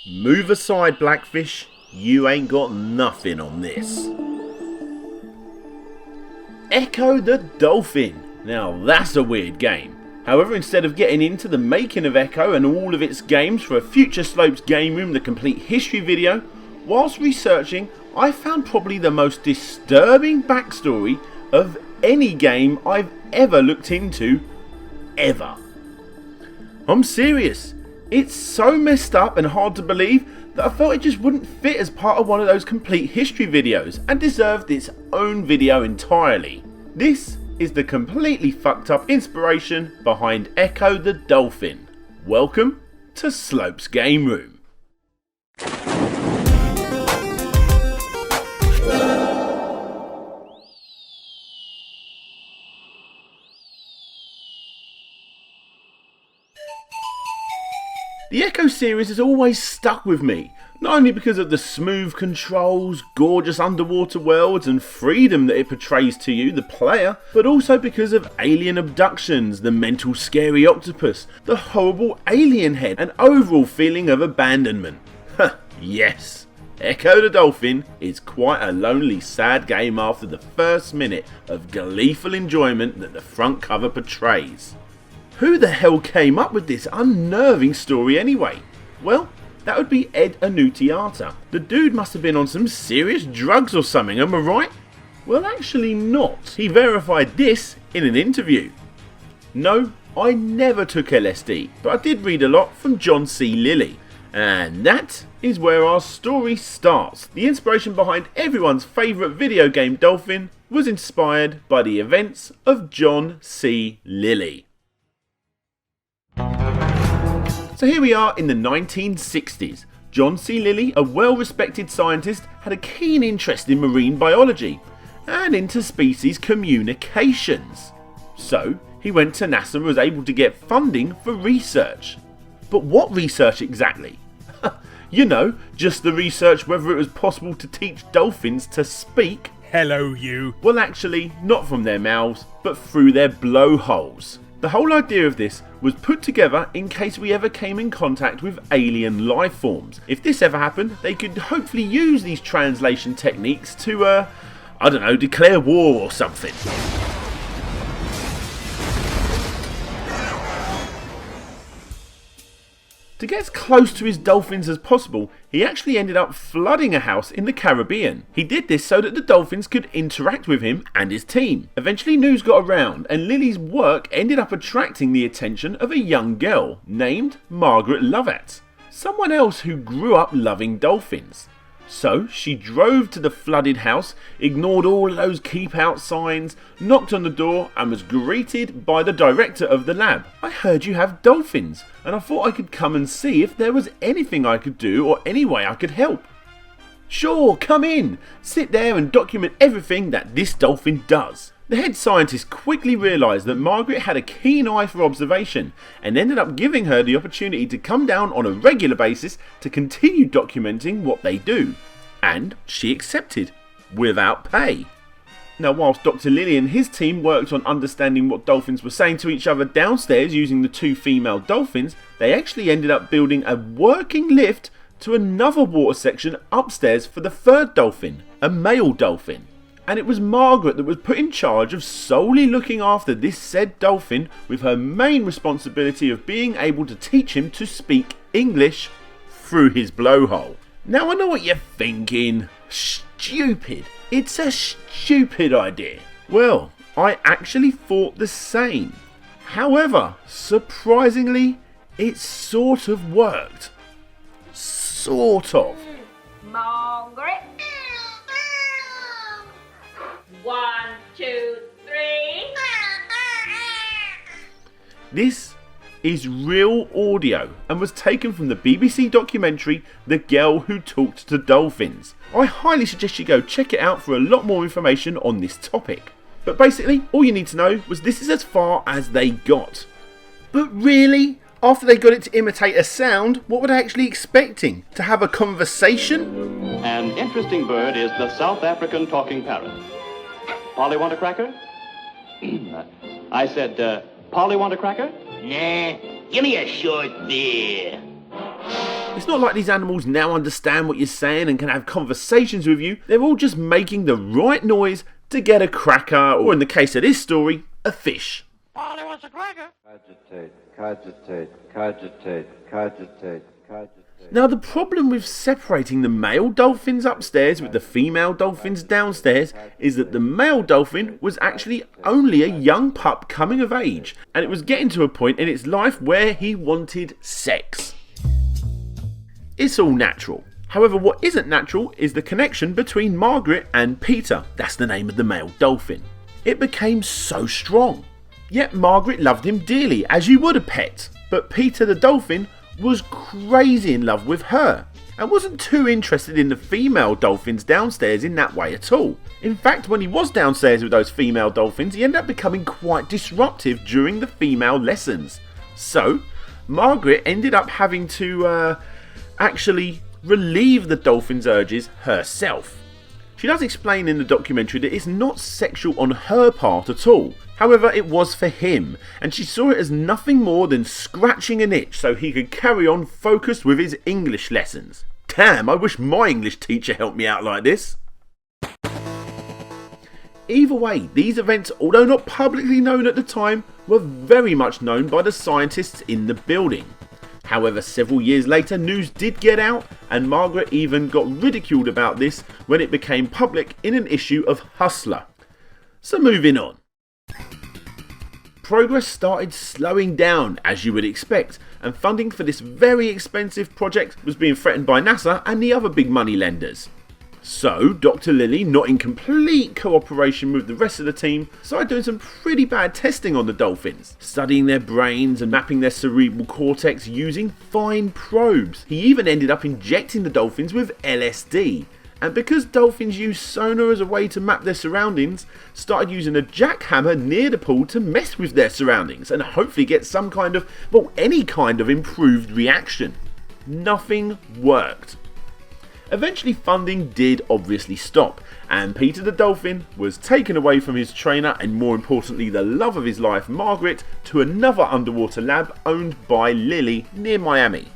Move aside, Blackfish. You ain't got nothing on this. Ecco the Dolphin. Now that's a weird game. However, instead of getting into the making of Ecco and all of its games for a Future Slopes Game Room The Complete History video, whilst researching, I found probably the most disturbing backstory of any game I've ever looked into, ever. I'm serious. It's so messed up and hard to believe that I felt it just wouldn't fit as part of one of those complete history videos and deserved its own video entirely. This is the completely fucked up inspiration behind Ecco the Dolphin. Welcome to Slopes Game Room. The Ecco series has always stuck with me, not only because of the smooth controls, gorgeous underwater worlds and freedom that it portrays to you, the player, but also because of alien abductions, the mental scary octopus, the horrible alien head, and overall feeling of abandonment. Yes, Ecco the Dolphin is quite a lonely, sad game after the first minute of gleeful enjoyment that the front cover portrays. Who the hell came up with this unnerving story anyway? Well, that would be Ed Annunziata. The dude must have been on some serious drugs or something, am I right? Well, actually not. He verified this in an interview. No, I never took LSD, but I did read a lot from John C. Lilly. And that is where our story starts. The inspiration behind everyone's favourite video game Dolphin was inspired by the events of John C. Lilly. So here we are in the 1960s. John C. Lilly, a well-respected scientist, had a keen interest in marine biology and interspecies communications. So he went to NASA and was able to get funding for research. But what research exactly? You know, just the research whether it was possible to teach dolphins to speak. Hello, you. Well, actually, not from their mouths, but through their blowholes. The whole idea of this was put together in case we ever came in contact with alien life forms. If this ever happened, they could hopefully use these translation techniques to, I don't know, declare war or something. To get as close to his dolphins as possible, he actually ended up flooding a house in the Caribbean. He did this so that the dolphins could interact with him and his team. Eventually news got around and Lilly's work ended up attracting the attention of a young girl named Margaret Lovett, someone else who grew up loving dolphins. So she drove to the flooded house, ignored all of those keep out signs, knocked on the door and was greeted by the director of the lab. I heard you have dolphins and I thought I could come and see if there was anything I could do or any way I could help. Sure, come in, sit there and document everything that this dolphin does. The head scientist quickly realised that Margaret had a keen eye for observation and ended up giving her the opportunity to come down on a regular basis to continue documenting what they do. And she accepted, without pay. Now, whilst Dr. Lilly and his team worked on understanding what dolphins were saying to each other downstairs using the two female dolphins, they actually ended up building a working lift to another water section upstairs for the third dolphin, a male dolphin. And it was Margaret that was put in charge of solely looking after this said dolphin, with her main responsibility of being able to teach him to speak English through his blowhole. Now I know what you're thinking. Stupid. It's a stupid idea. Well, I actually thought the same. However, surprisingly, it sort of worked. Sort of. Margaret. 1, 2, 3. This is real audio and was taken from the BBC documentary The Girl Who Talked to Dolphins. I highly suggest you go check it out for a lot more information on this topic. But basically, all you need to know was this is as far as they got. But really? After they got it to imitate a sound, what were they actually expecting? To have a conversation? An interesting bird is the South African talking parrot. Polly want a cracker? I said, Polly want a cracker? Nah, give me a short beer. It's not like these animals now understand what you're saying and can have conversations with you. They're all just making the right noise to get a cracker, or in the case of this story, a fish. Polly wants a cracker. Cogitate, cogitate, cogitate, cogitate, cogitate. Now the problem with separating the male dolphins upstairs with the female dolphins downstairs is that the male dolphin was actually only a young pup coming of age, and it was getting to a point in its life where he wanted sex. It's all natural. However, what isn't natural is the connection between Margaret and Peter. That's the name of the male dolphin. It became so strong. Yet Margaret loved him dearly, as you would a pet, but Peter the dolphin was crazy in love with her and wasn't too interested in the female dolphins downstairs in that way at all. In fact, when he was downstairs with those female dolphins, he ended up becoming quite disruptive during the female lessons. So, Margaret ended up having to actually relieve the dolphin's urges herself. She does explain in the documentary that it's not sexual on her part at all. However, it was for him, and she saw it as nothing more than scratching an itch so he could carry on focused with his English lessons. Damn, I wish my English teacher helped me out like this. Either way, these events, although not publicly known at the time, were very much known by the scientists in the building. However, several years later, news did get out, and Margaret even got ridiculed about this when it became public in an issue of Hustler. So moving on. Progress started slowing down, as you would expect, and funding for this very expensive project was being threatened by NASA and the other big money lenders. So, Dr. Lilly, not in complete cooperation with the rest of the team, started doing some pretty bad testing on the dolphins, studying their brains and mapping their cerebral cortex using fine probes. He even ended up injecting the dolphins with LSD. And because dolphins use sonar as a way to map their surroundings, started using a jackhammer near the pool to mess with their surroundings and hopefully get some kind of, well, any kind of improved reaction. Nothing worked. Eventually funding did obviously stop, and Peter the dolphin was taken away from his trainer and, more importantly, the love of his life, Margaret, to another underwater lab owned by Lilly near Miami.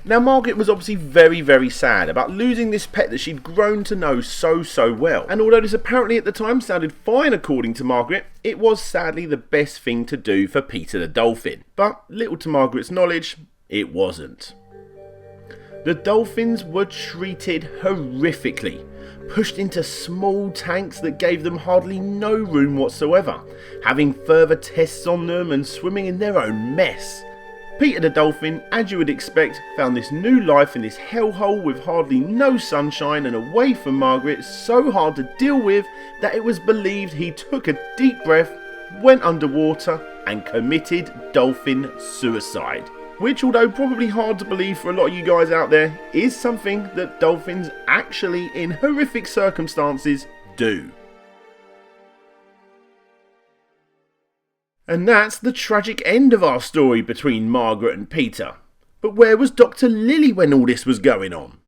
Now, Margaret was obviously very sad about losing this pet that she'd grown to know so well, and although this apparently at the time sounded fine according to Margaret, it was sadly the best thing to do for Peter the dolphin. But little to Margaret's knowledge, it wasn't. The dolphins were treated horrifically, pushed into small tanks that gave them hardly no room whatsoever, having further tests on them and swimming in their own mess. Peter the dolphin, as you would expect, found this new life in this hellhole with hardly no sunshine and away from Margaret so hard to deal with that it was believed he took a deep breath, went underwater and committed dolphin suicide. Which, although probably hard to believe for a lot of you guys out there, is something that dolphins actually, in horrific circumstances, do. And that's the tragic end of our story between Margaret and Peter. But where was Dr. Lilly when all this was going on?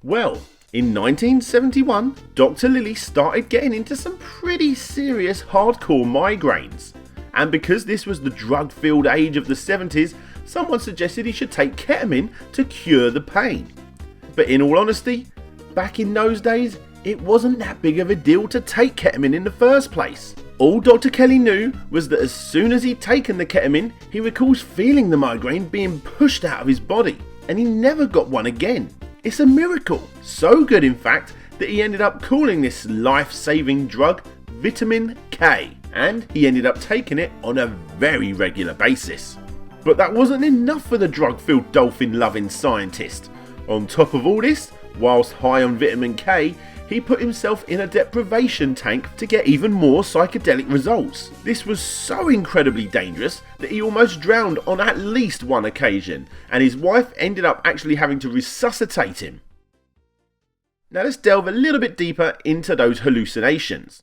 Well, in 1971, Dr. Lilly started getting into some pretty serious hardcore migraines. And because this was the drug-filled age of the 70s, someone suggested he should take ketamine to cure the pain. But in all honesty, back in those days, it wasn't that big of a deal to take ketamine in the first place. All Dr. Kelly knew was that as soon as he'd taken the ketamine, he recalls feeling the migraine being pushed out of his body, and he never got one again. It's a miracle. So good, in fact, that he ended up calling this life-saving drug Vitamin K. And he ended up taking it on a very regular basis. But that wasn't enough for the drug-filled dolphin-loving scientist. On top of all this, whilst high on vitamin K, he put himself in a deprivation tank to get even more psychedelic results. This was so incredibly dangerous that he almost drowned on at least one occasion, and his wife ended up actually having to resuscitate him. Now let's delve a little bit deeper into those hallucinations.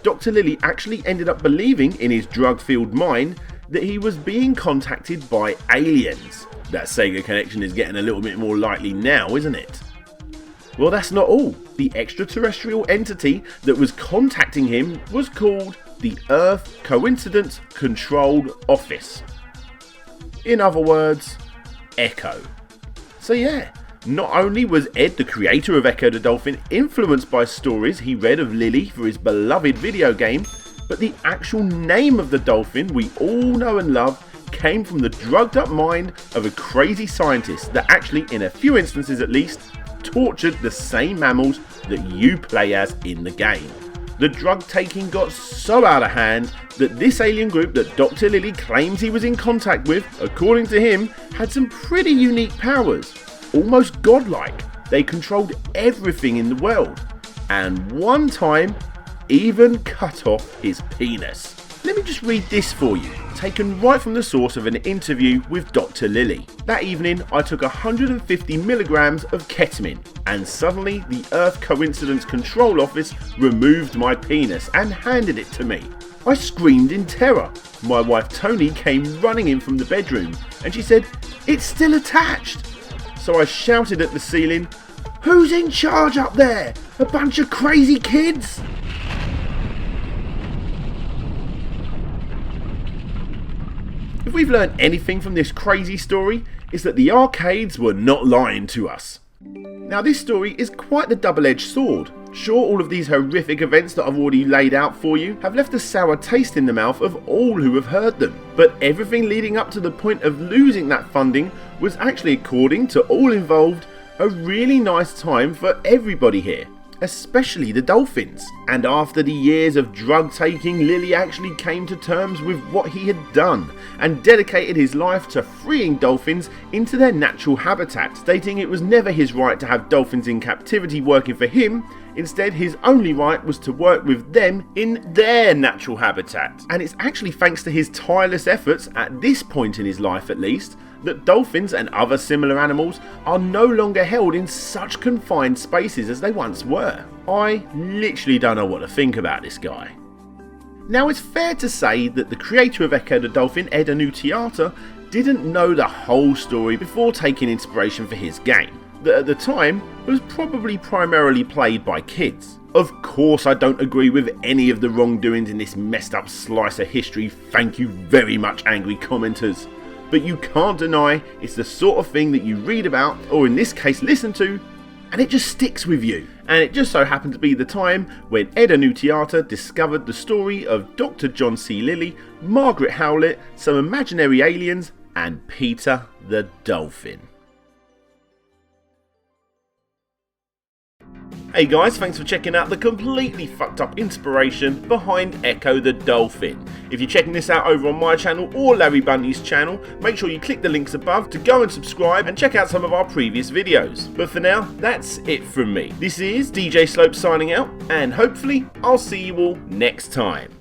Dr. Lilly actually ended up believing in his drug-filled mind that he was being contacted by aliens. That Sega connection is getting a little bit more likely now, isn't it? Well, that's not all. The extraterrestrial entity that was contacting him was called the Earth Coincidence Control Office. In other words, Ecco. So yeah, not only was Ed, the creator of Ecco the Dolphin, influenced by stories he read of Lily for his beloved video game, but the actual name of the dolphin we all know and love came from the drugged up mind of a crazy scientist that actually, in a few instances at least, tortured the same mammals that you play as in the game. The drug taking got so out of hand that this alien group that Dr. Lily claims he was in contact with, according to him, had some pretty unique powers. Almost godlike. They controlled everything in the world. And one time, even cut off his penis. Let me just read this for you, taken right from the source of an interview with Dr. Lily. That evening, I took 150 milligrams of ketamine, and suddenly the Earth Coincidence Control Office removed my penis and handed it to me. I screamed in terror. My wife Tony came running in from the bedroom, and she said, "It's still attached." So I shouted at the ceiling, "Who's in charge up there? A bunch of crazy kids?" If we've learned anything from this crazy story, it's that the arcades were not lying to us. Now this story is quite the double-edged sword. Sure, all of these horrific events that I've already laid out for you have left a sour taste in the mouth of all who have heard them, but everything leading up to the point of losing that funding was actually, according to all involved, a really nice time for everybody here, especially the dolphins. And after the years of drug taking, Lily actually came to terms with what he had done and dedicated his life to freeing dolphins into their natural habitat, stating it was never his right to have dolphins in captivity working for him. Instead, his only right was to work with them in their natural habitat. And it's actually thanks to his tireless efforts, at this point in his life at least, that dolphins and other similar animals are no longer held in such confined spaces as they once were. I literally don't know what to think about this guy. Now, it's fair to say that the creator of Ecco the Dolphin, Ed Annunziata, didn't know the whole story before taking inspiration for his game, that at the time was probably primarily played by kids. Of course, I don't agree with any of the wrongdoings in this messed up slice of history, thank you very much, angry commenters. But you can't deny it's the sort of thing that you read about, or in this case listen to, and it just sticks with you. And it just so happened to be the time when Ed Annunziata discovered the story of Dr. John C. Lilly, Margaret Howlett, some imaginary aliens, and Peter the Dolphin. Hey guys, thanks for checking out the completely fucked up inspiration behind Ecco the Dolphin. If you're checking this out over on my channel or Larry Bundy's channel, make sure you click the links above to go and subscribe and check out some of our previous videos. But for now, that's it from me. This is DJ Slope signing out, and hopefully I'll see you all next time.